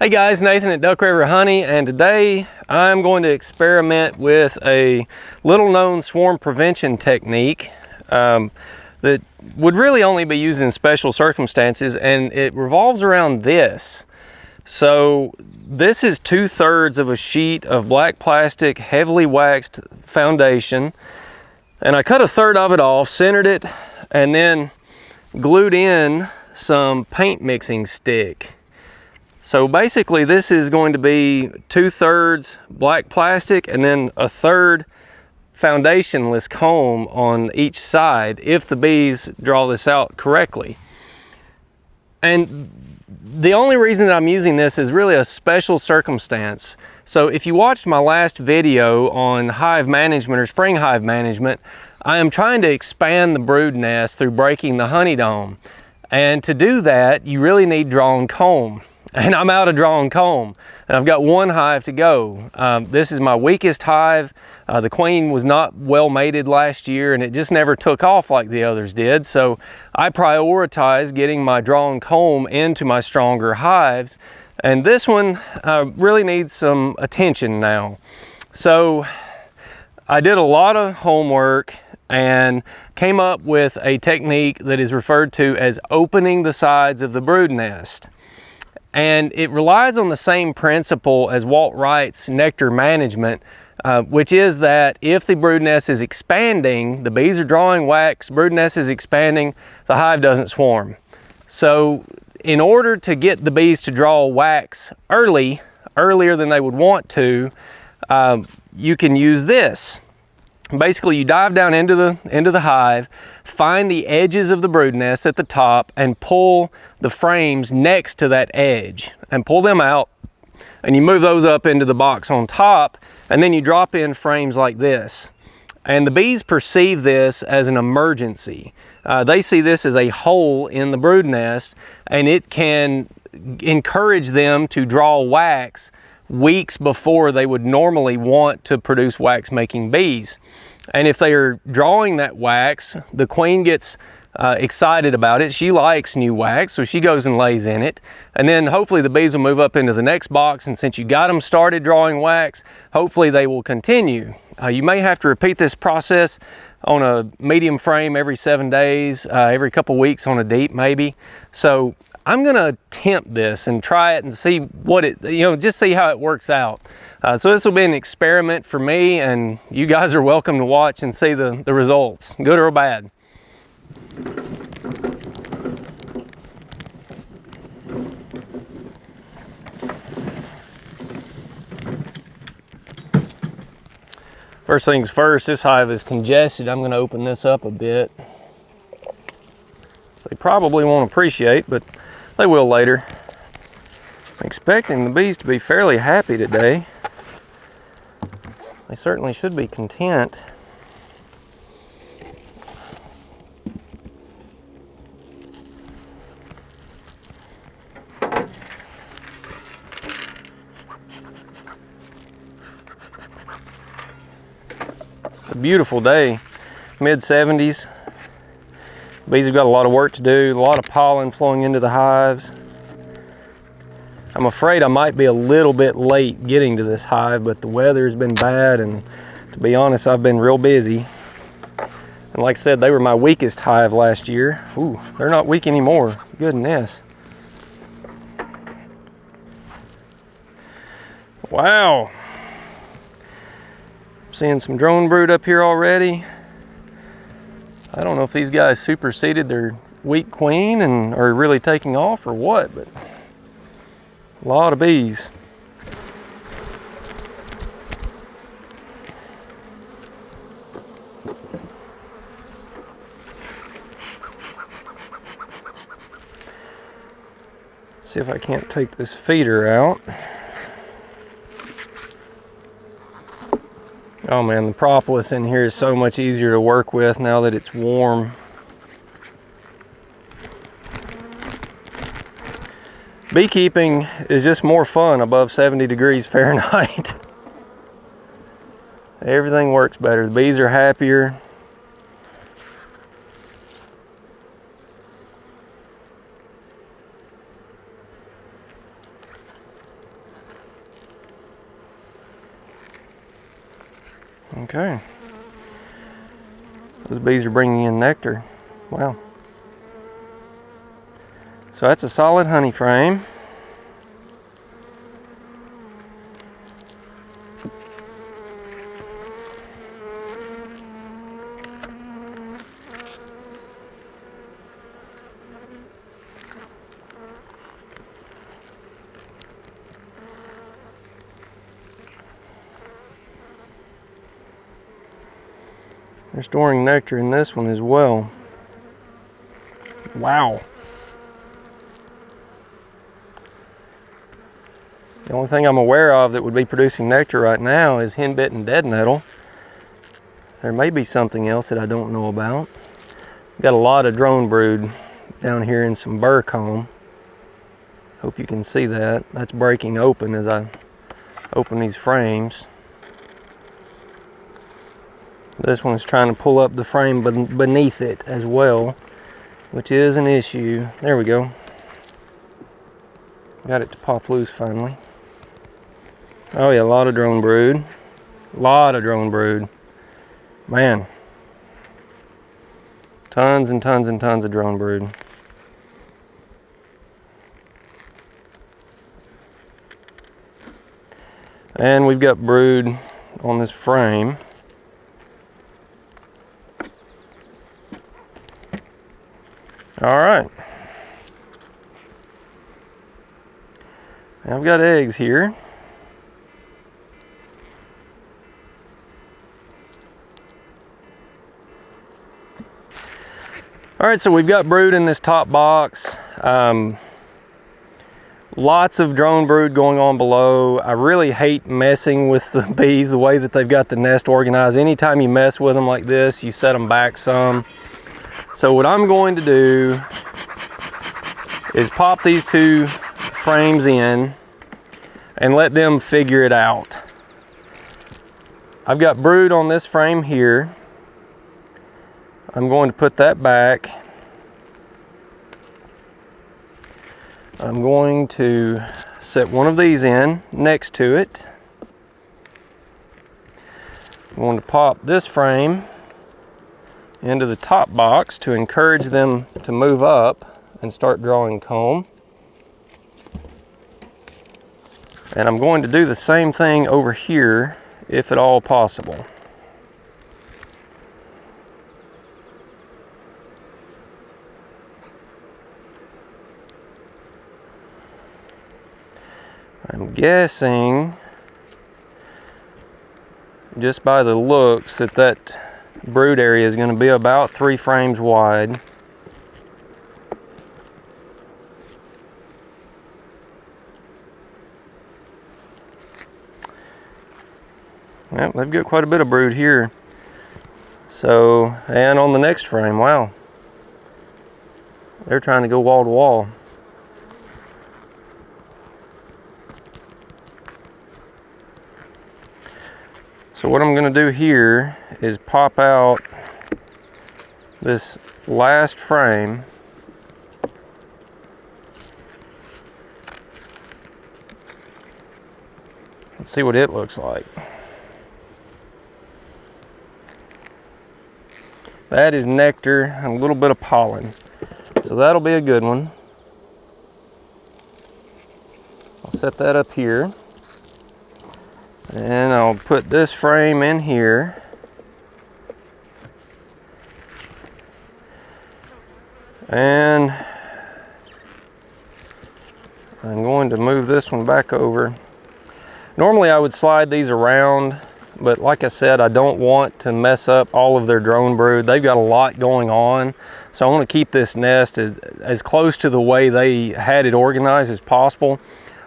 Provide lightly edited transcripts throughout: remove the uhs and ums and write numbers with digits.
Hey guys, Nathan at Duck River Honey, and today I'm going to experiment with a little known swarm prevention technique that would really only be used in special circumstances, and it revolves around this. So this is 2/3 of a sheet of black plastic heavily waxed foundation, and I cut 1/3 of it off, centered it, and then glued in some paint mixing stick. So basically this is going to be 2/3 black plastic and then 1/3 foundationless comb on each side if the bees draw this out correctly. And the only reason that I'm using this is really a special circumstance. So if you watched my last video on hive management or spring hive management, I am trying to expand the brood nest through breaking the honey dome. And to do that, you really need drawn comb. And I'm out of drawn comb, and I've got one hive to go. This is my weakest hive. The queen was not well mated last year, and it just never took off like the others did. So I prioritize getting my drawn comb into my stronger hives, and this one really needs some attention now. So I did a lot of homework and came up with a technique that is referred to as opening the sides of the brood nest. And it relies on the same principle as Walt Wright's nectar management, which is that if the brood nest is expanding, the bees are drawing wax, brood nest is expanding, the hive doesn't swarm. So in order to get the bees to draw wax earlier than they would want to, you can use this. Basically, you dive down into the hive, find the edges of the brood nest at the top, and pull the frames next to that edge, and pull them out, and you move those up into the box on top, and then you drop in frames like this. And the bees perceive this as an emergency. They see this as a hole in the brood nest, and it can encourage them to draw wax weeks before they would normally want to produce wax making bees. And if they are drawing that wax, the queen gets excited about it. She likes new wax, so she goes and lays in it. And then hopefully the bees will move up into the next box, and since you got them started drawing wax, hopefully they will continue. You may have to repeat this process on a medium frame every 7 days, every couple weeks on a deep maybe. So I'm gonna attempt this and try it and see what it, just see how it works out. So this will be an experiment for me, and you guys are welcome to watch and see the results, good or bad. First things first, this hive is congested. I'm gonna open this up a bit. So they probably won't appreciate, but they will later. I'm expecting the bees to be fairly happy today. They certainly should be content. It's a beautiful day, mid-70s. Bees have got a lot of work to do, a lot of pollen flowing into the hives. I'm afraid I might be a little bit late getting to this hive, but the weather's been bad, and to be honest, I've been real busy. And like I said, they were my weakest hive last year. Ooh, they're not weak anymore, goodness. Wow. Seeing some drone brood up here already. I don't know if these guys superseded their weak queen and are really taking off or what, but a lot of bees. See if I can't take this feeder out. Oh man, the propolis in here is so much easier to work with now that it's warm. Beekeeping is just more fun above 70 degrees Fahrenheit. Everything works better. The bees are happier. Okay. Those bees are bringing in nectar. Wow. So that's a solid honey frame. They're storing nectar in this one as well. Wow. The only thing I'm aware of that would be producing nectar right now is henbit and dead nettle. There may be something else that I don't know about. Got a lot of drone brood down here in some burr comb. Hope you can see that. That's breaking open as I open these frames. This one's trying to pull up the frame beneath it as well, which is an issue. There we go. Got it to pop loose finally. Oh yeah, a lot of drone brood. A lot of drone brood. Man. Tons and tons and tons of drone brood. And we've got brood on this frame. All right. I've got eggs here. All right, so we've got brood in this top box. Lots of drone brood going on below. I really hate messing with the bees the way that they've got the nest organized. Anytime you mess with them like this, you set them back some. So what I'm going to do is pop these two frames in and let them figure it out. I've got brood on this frame here. I'm going to put that back. I'm going to set one of these in next to it. I'm going to pop this frame into the top box to encourage them to move up and start drawing comb. And I'm going to do the same thing over here if at all possible. I'm guessing, just by the looks, that brood area is going to be about 3 frames wide. Well, they've got quite a bit of brood here. So, and on the next frame, wow. They're trying to go wall to wall. So what I'm going to do here is pop out this last frame. Let's see what it looks like. That is nectar and a little bit of pollen. So that'll be a good one. I'll set that up here. And I'll put this frame in here. And I'm going to move this one back over. Normally I would slide these around, but like I said, I don't want to mess up all of their drone brood. They've got a lot going on. So I want to keep this nest as close to the way they had it organized as possible.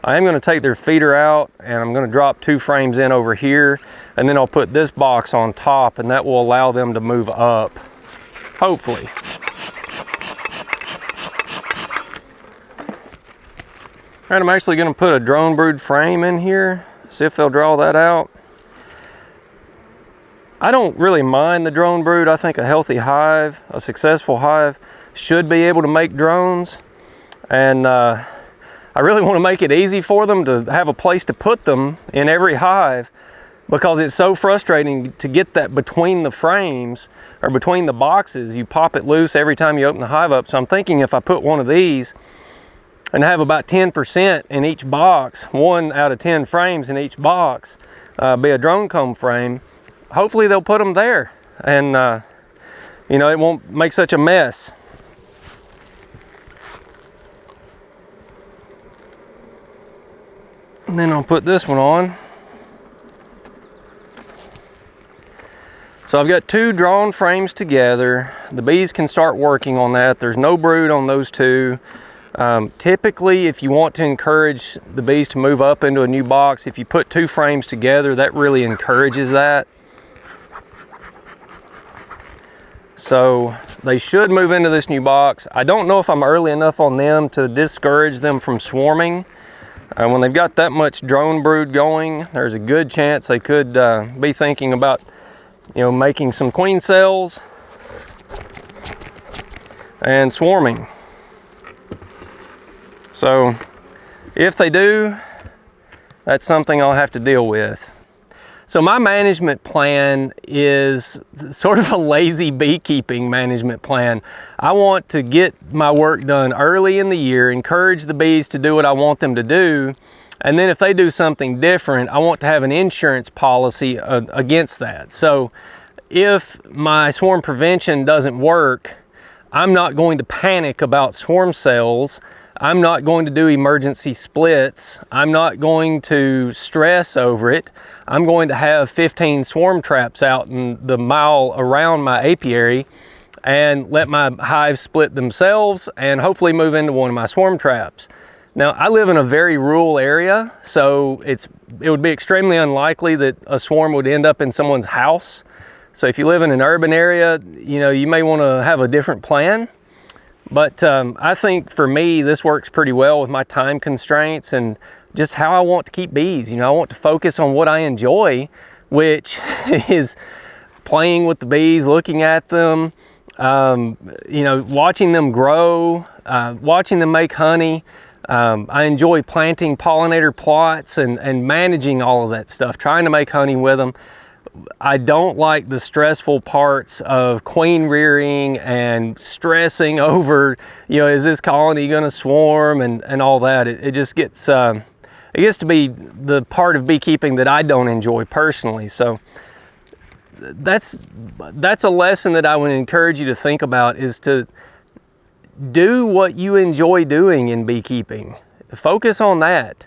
I am going to take their feeder out and I'm going to drop 2 frames in over here, and then I'll put this box on top, and that will allow them to move up, hopefully. All right, I'm actually going to put a drone brood frame in here, see if they'll draw that out. I don't really mind the drone brood. I think a healthy hive, a successful hive, should be able to make drones, and I really want to make it easy for them to have a place to put them in every hive. because it's so frustrating to get that between the frames or between the boxes. You pop it loose every time you open the hive up. So I'm thinking if I put one of these and have about 10% in each box, 1 out of 10 frames in each box, be a drone comb frame, hopefully they'll put them there, and you know, it won't make such a mess. And then I'll put this one on. So I've got 2 drawn frames together. The bees can start working on that. There's no brood on those 2. Typically, if you want to encourage the bees to move up into a new box, if you put 2 frames together, that really encourages that. So they should move into this new box. I don't know if I'm early enough on them to discourage them from swarming. When they've got that much drone brood going, there's a good chance they could be thinking about, you know, making some queen cells and swarming. So if they do, that's something I'll have to deal with. So my management plan is sort of a lazy beekeeping management plan. I want to get my work done early in the year, encourage the bees to do what I want them to do, and then if they do something different, I want to have an insurance policy against that. So if my swarm prevention doesn't work, I'm not going to panic about swarm cells. I'm not going to do emergency splits. I'm not going to stress over it. I'm going to have 15 swarm traps out in the mile around my apiary and let my hives split themselves and hopefully move into one of my swarm traps. Now, I live in a very rural area, so it would be extremely unlikely that a swarm would end up in someone's house. So if you live in an urban area, you know, you may want to have a different plan. But I think for me, this works pretty well with my time constraints and just how I want to keep bees. You know, I want to focus on what I enjoy, which is playing with the bees, looking at them, you know, watching them grow, watching them make honey. I enjoy planting pollinator plots and managing all of that stuff, trying to make honey with them. I don't like the stressful parts of queen rearing and stressing over, you know, is this colony going to swarm and all that. It just gets, it gets to be the part of beekeeping that I don't enjoy personally. So that's a lesson that I would encourage you to think about, is to do what you enjoy doing in beekeeping. Focus on that.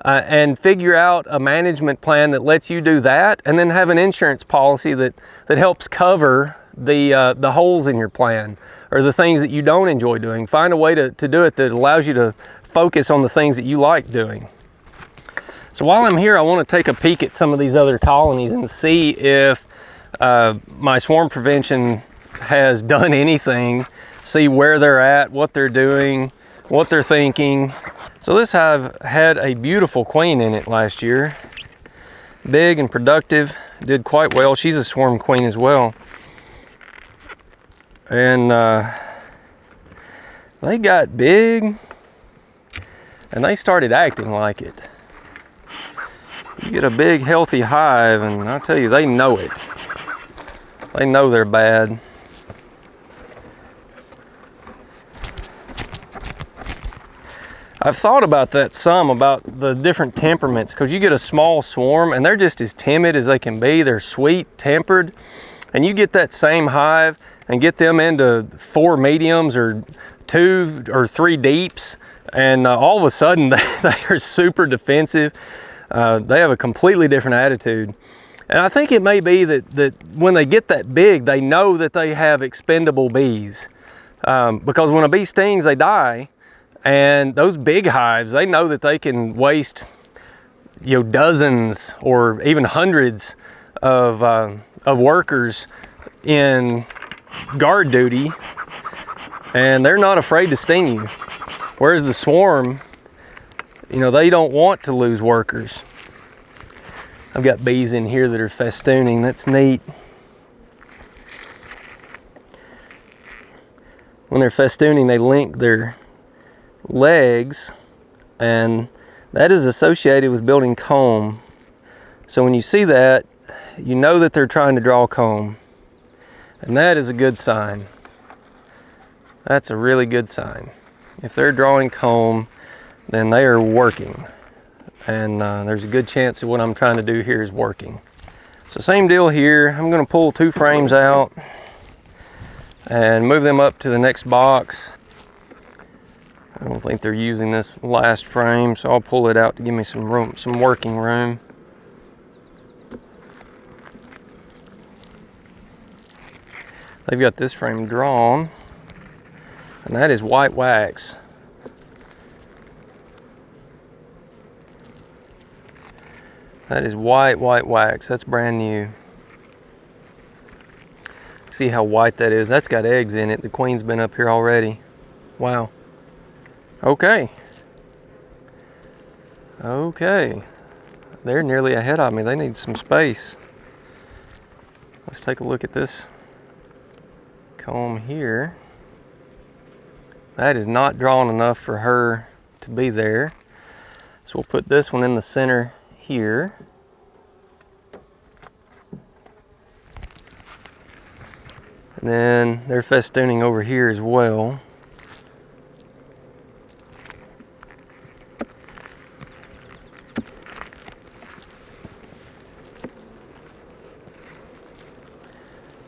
And figure out a management plan that lets you do that, and then have an insurance policy that helps cover the holes in your plan or the things that you don't enjoy doing. Find a way to do it that allows you to focus on the things that you like doing. So while I'm here, I want to take a peek at some of these other colonies and see if my swarm prevention has done anything, see where they're at, what they're doing, what they're thinking. So this hive had a beautiful queen in it last year. Big and productive, did quite well. She's a swarm queen as well. And they got big and they started acting like it. You get a big healthy hive and I tell you, they know it. They know they're bad. I've thought about that some, about the different temperaments, because you get a small swarm and they're just as timid as they can be. They're sweet, tempered, and you get that same hive and get them into 4 mediums or 2 or 3 deeps, and all of a sudden they are super defensive. They have a completely different attitude. And I think it may be that when they get that big, they know that they have expendable bees, because when a bee stings, they die. And those big hives, they know that they can waste, you know, dozens or even hundreds of workers in guard duty, and they're not afraid to sting you. Whereas the swarm, you know, they don't want to lose workers. I've got bees in here that are festooning. That's neat. When they're festooning, they link their legs, and that is associated with building comb. So when you see that, you know that they're trying to draw comb. And that is a good sign. That's a really good sign. If they're drawing comb, then they are working. And there's a good chance that what I'm trying to do here is working. So same deal here. I'm going to pull 2 frames out and move them up to the next box. I don't think they're using this last frame, so I'll pull it out to give me some room, some working room. They've got this frame drawn, and that is white wax. That is white wax. That's brand new. See how white that is? That's got eggs in it. The queen's been up here already. Wow. Okay. Okay. They're nearly ahead of me. They need some space. Let's take a look at this comb here. That is not drawn enough for her to be there. So we'll put this one in the center here. And then they're festooning over here as well.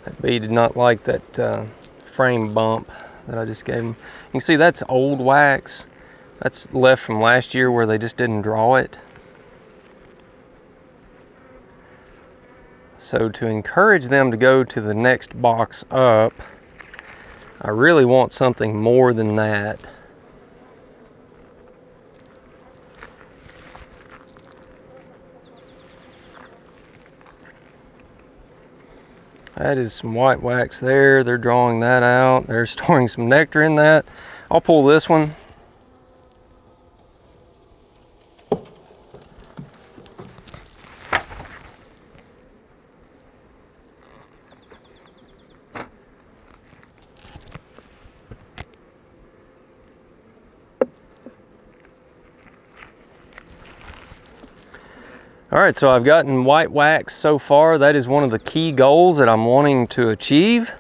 That bee did not like that frame bump that I just gave him. You can see that's old wax. That's left from last year where they just didn't draw it. So to encourage them to go to the next box up, I really want something more than that. That is some white wax there. They're drawing that out. They're storing some nectar in that. I'll pull this one. All right, so I've gotten white wax so far. That is one of the key goals that I'm wanting to achieve.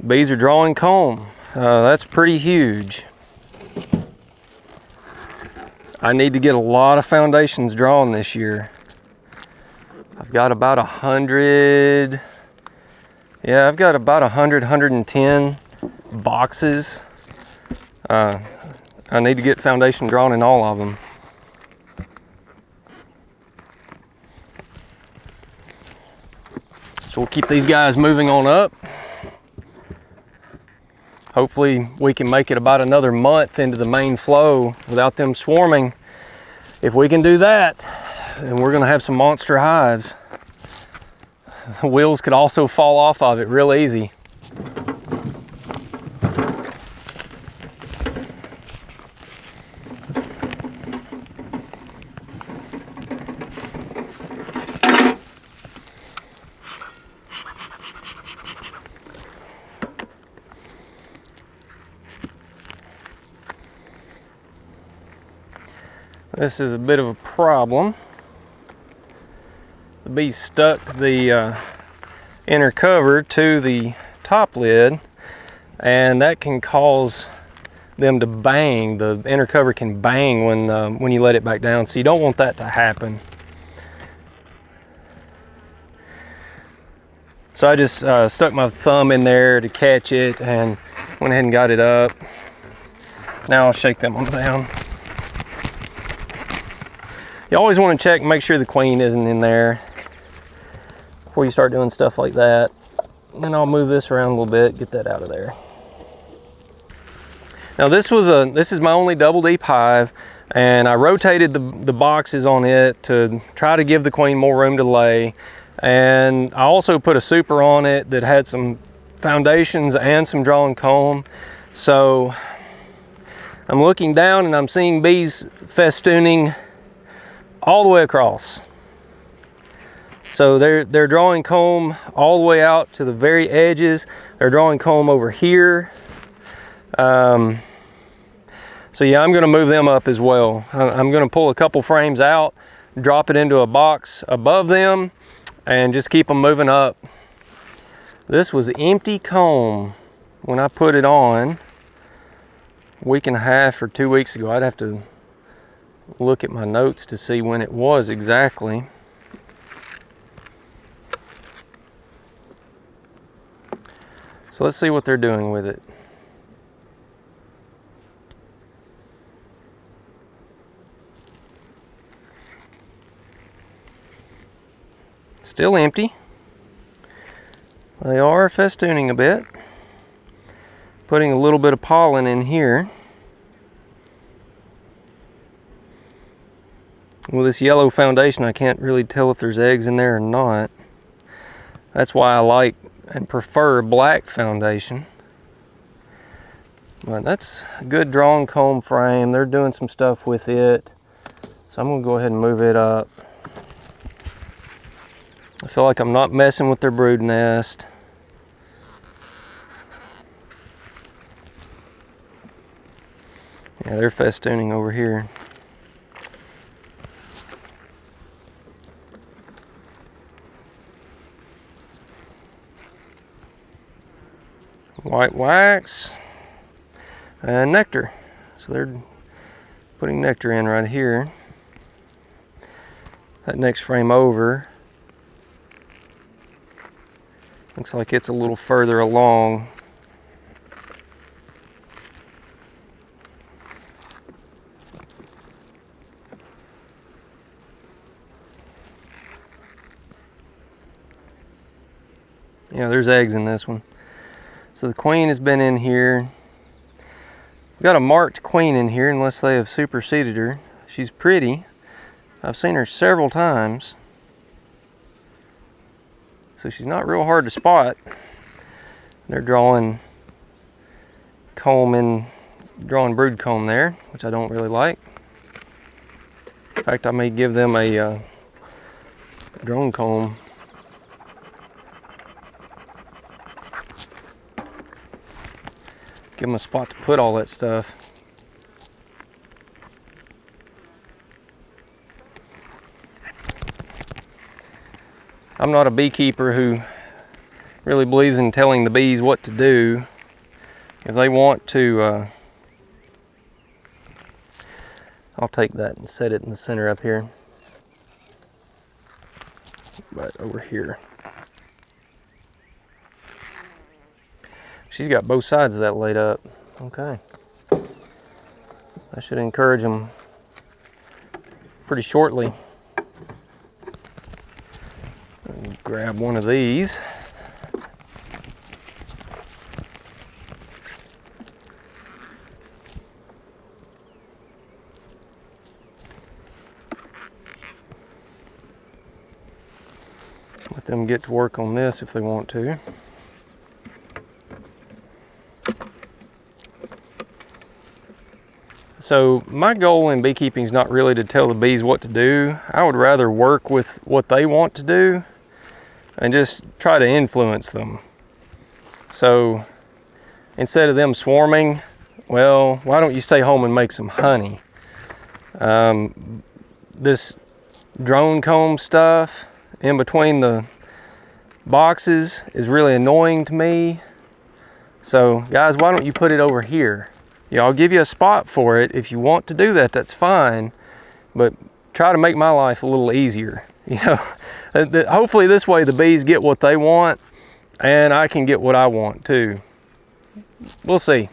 Bees are drawing comb. That's pretty huge. I need to get a lot of foundations drawn this year. I've got about 100, yeah, I've got about 110 boxes. I need to get foundation drawn in all of them. So we'll keep these guys moving on up. Hopefully we can make it about another month into the main flow without them swarming. If we can do that, then we're gonna have some monster hives. The wheels could also fall off of it real easy. This is a bit of a problem. The bee stuck the inner cover to the top lid, and that can cause them to bang. The inner cover can bang when you let it back down, so you don't want that to happen. So I just stuck my thumb in there to catch it and went ahead and got it up. Now I'll shake them on down. You always want to check and make sure the queen isn't in there before you start doing stuff like that. And then I'll move this around a little bit, get that out of there. Now this is my only double deep hive, and I rotated the boxes on it to try to give the queen more room to lay. And I also put a super on it that had some foundations and some drawn comb. So I'm looking down and I'm seeing bees festooning all the way across. So they're drawing comb all the way out to the very edges. They're drawing comb over here. So yeah, I'm gonna move them up as well. I'm gonna pull a couple frames out drop it into a box above them and just keep them moving up. This was empty comb when I put it on a week and a half or 2 weeks ago. I'd have to look at my notes to see when it was exactly. So let's see what they're doing with it. Still empty. They are festooning a bit. Putting a little bit of pollen in here. With this yellow foundation, I can't really tell if there's eggs in there or not. That's why I like and prefer black foundation. But that's a good drawn comb frame. They're doing some stuff with it. So I'm gonna go ahead and move it up. I feel like I'm not messing with their brood nest. Yeah, they're festooning over here. White wax and nectar. So they're putting nectar in right here. That next frame over looks like it's a little further along. Yeah, there's eggs in this one. So the queen has been in here. We've got a marked queen in here unless they have superseded her. She's pretty. I've seen her several times. So she's not real hard to spot. They're drawing comb in, drawing brood comb there, which I don't really like. In fact, I may give them a drone comb. Give them a spot to put all that stuff. I'm not a beekeeper who really believes in telling the bees what to do. If they want to, I'll take that and set it in the center up here. Right over here. She's got both sides of that laid up. Okay. That should encourage them pretty shortly. Grab one of these. Let them get to work on this if they want to. So my goal in beekeeping is not really to tell the bees what to do. I would rather work with what they want to do and just try to influence them. So instead of them swarming, well, why don't you stay home and make some honey? This drone comb stuff in between the boxes is really annoying to me. So guys, why don't you put it over here? Yeah, I'll give you a spot for it. If you want to do that, that's fine. But try to make my life a little easier. You know, hopefully this way the bees get what they want and I can get what I want too. We'll see.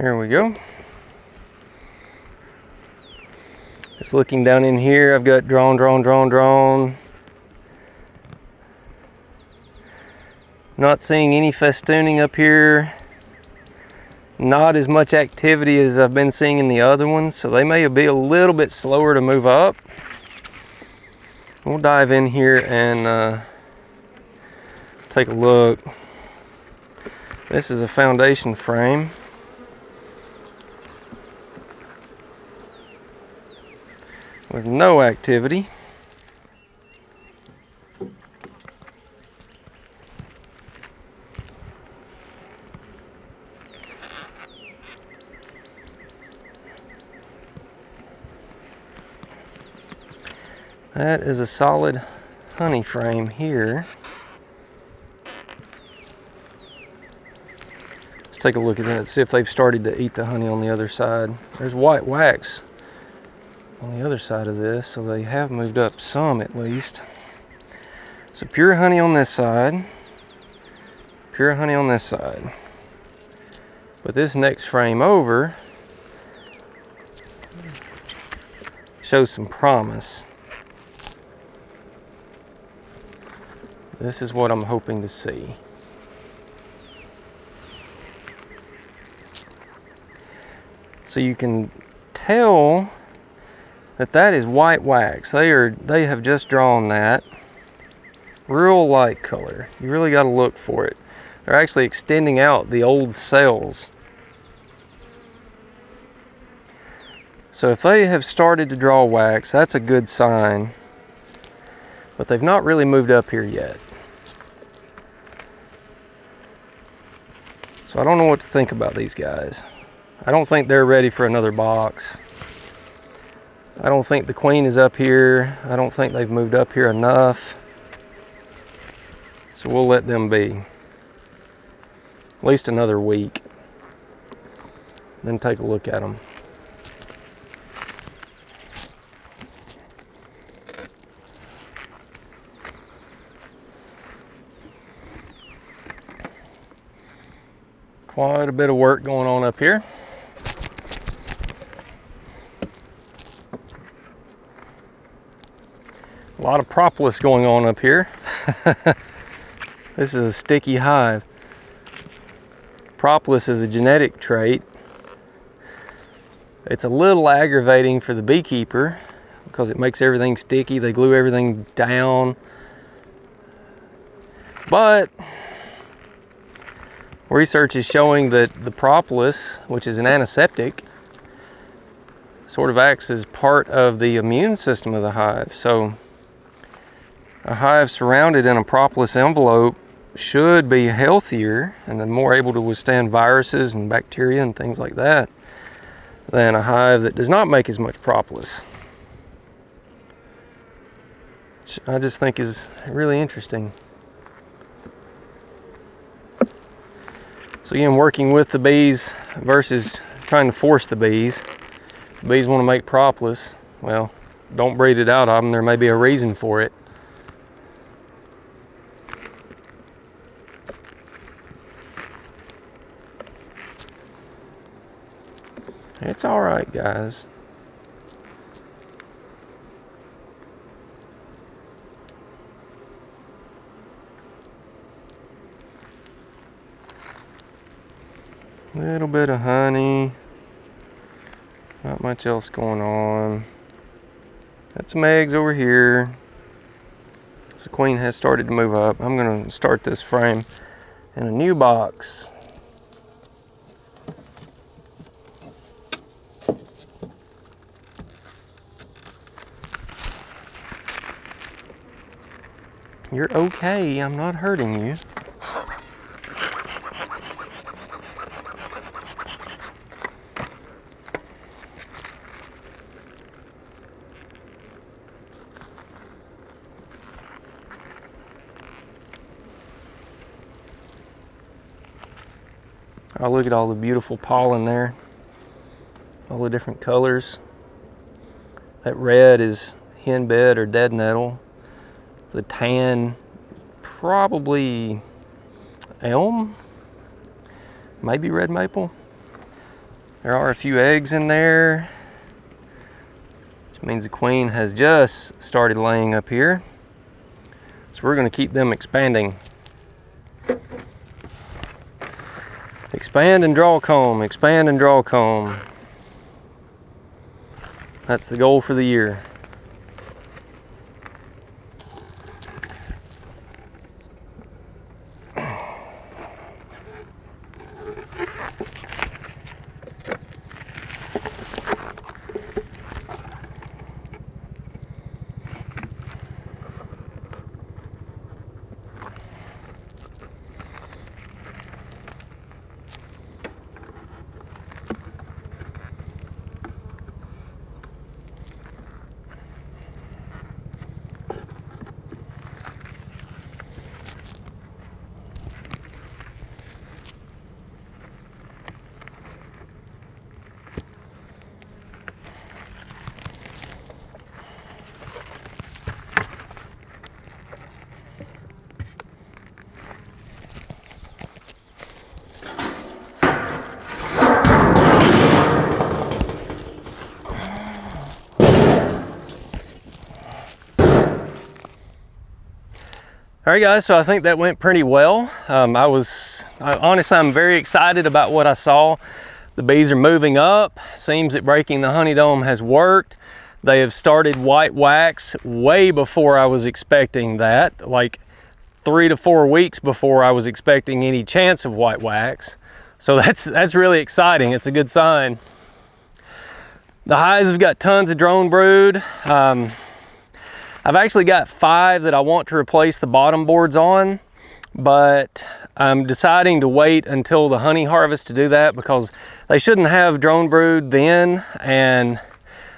There we go. Just looking down in here, I've got drawn. Not seeing any festooning up here. Not as much activity as I've been seeing in the other ones, so they may be a little bit slower to move up. We'll dive in here and take a look. This is a foundation frame. With no activity. That is a solid honey frame here. Let's take a look at that, see if they've started to eat the honey on the other side. There's white wax on the other side of this, so they have moved up some at least. So pure honey on this side, pure honey on this side. But this next frame over shows some promise. This is what I'm hoping to see. So you can tell that is white wax. They have just drawn that. Real light color. You really got to look for it. They're actually extending out the old cells. So if they have started to draw wax, that's a good sign. But they've not really moved up here yet. So I don't know what to think about these guys. I don't think they're ready for another box. I don't think the queen is up here. I don't think they've moved up here enough. So we'll let them be. At least another week. Then take a look at them. Quite a bit of work going on up here. A lot of propolis going on up here. This is a sticky hive. Propolis is a genetic trait. It's a little aggravating for the beekeeper because it makes everything sticky. They glue everything down. But research is showing that the propolis, which is an antiseptic, sort of acts as part of the immune system of the hive. So a hive surrounded in a propolis envelope should be healthier and then more able to withstand viruses and bacteria and things like that than a hive that does not make as much propolis. Which I just think is really interesting. So again, working with the bees versus trying to force the bees. If the bees want to make propolis, well, don't breed it out of them. There may be a reason for it. It's all right, guys. Little bit of honey. Not much else going on. Got some eggs over here. So the queen has started to move up. I'm going to start this frame in a new box. You're okay, I'm not hurting you. Oh, look at all the beautiful pollen there. All the different colors. That red is henbed or dead nettle. The tan, probably elm, maybe red maple. There are a few eggs in there, which means the queen has just started laying up here. So we're going to keep them expanding. Expand and draw comb, expand and draw comb. That's the goal for the year. All right, guys, so I think that went pretty well. Honestly, I'm very excited about what I saw. The bees are moving up. Seems that breaking the honey dome has worked. They have started white wax way before I was expecting that, like 3 to 4 weeks before I was expecting any chance of white wax. So that's really exciting. It's a good sign. The hives have got tons of drone brood. I've actually got 5 that I want to replace the bottom boards on, but I'm deciding to wait until the honey harvest to do that because they shouldn't have drone brood then, and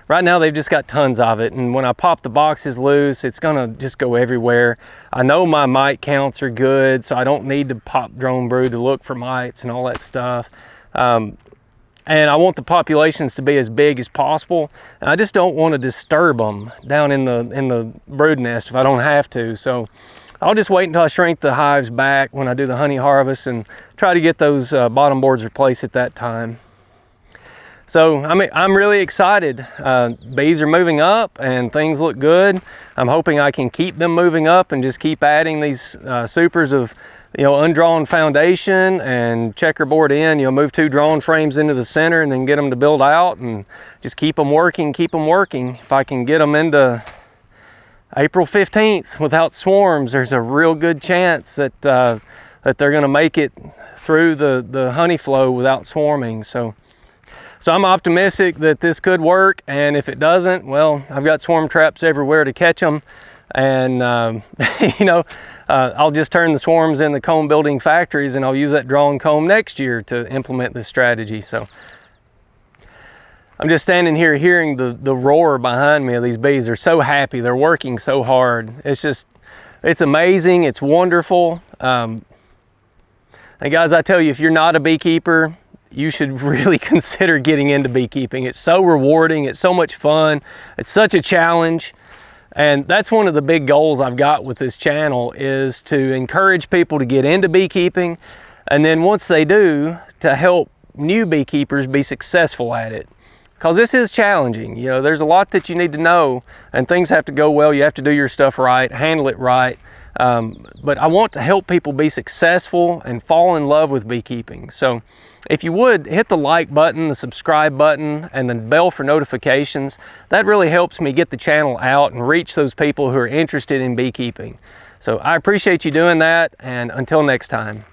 right now they've just got tons of it, and when I pop the boxes loose, it's gonna just go everywhere. I know my mite counts are good, so I don't need to pop drone brood to look for mites and all that stuff. And I want the populations to be as big as possible. And I just don't want to disturb them down in the brood nest if I don't have to. So I'll just wait until I shrink the hives back when I do the honey harvest and try to get those bottom boards replaced at that time. So I'm really excited. Bees are moving up and things look good. I'm hoping I can keep them moving up and just keep adding these supers of undrawn foundation and checkerboard in, move 2 drawn frames into the center and then get them to build out and just keep them working. If I can get them into April 15th without swarms, there's a real good chance that they're gonna make it through the honey flow without swarming. So I'm optimistic that this could work, and if it doesn't, well, I've got swarm traps everywhere to catch them. And I'll just turn the swarms in the comb building factories, and I'll use that drawn comb next year to implement this strategy. So I'm just standing here hearing the roar behind me of these bees. They're so happy. They're working so hard. It's amazing. It's wonderful. And guys, I tell you, if you're not a beekeeper, you should really consider getting into beekeeping. It's so rewarding. It's so much fun. It's such a challenge. And that's one of the big goals I've got with this channel, is to encourage people to get into beekeeping. And then once they do, to help new beekeepers be successful at it. Because this is challenging. There's a lot that you need to know, and things have to go well. You have to do your stuff right, handle it right. But I want to help people be successful and fall in love with beekeeping. So if you would, hit the like button, the subscribe button, and the bell for notifications. That really helps me get the channel out and reach those people who are interested in beekeeping. So I appreciate you doing that, and until next time.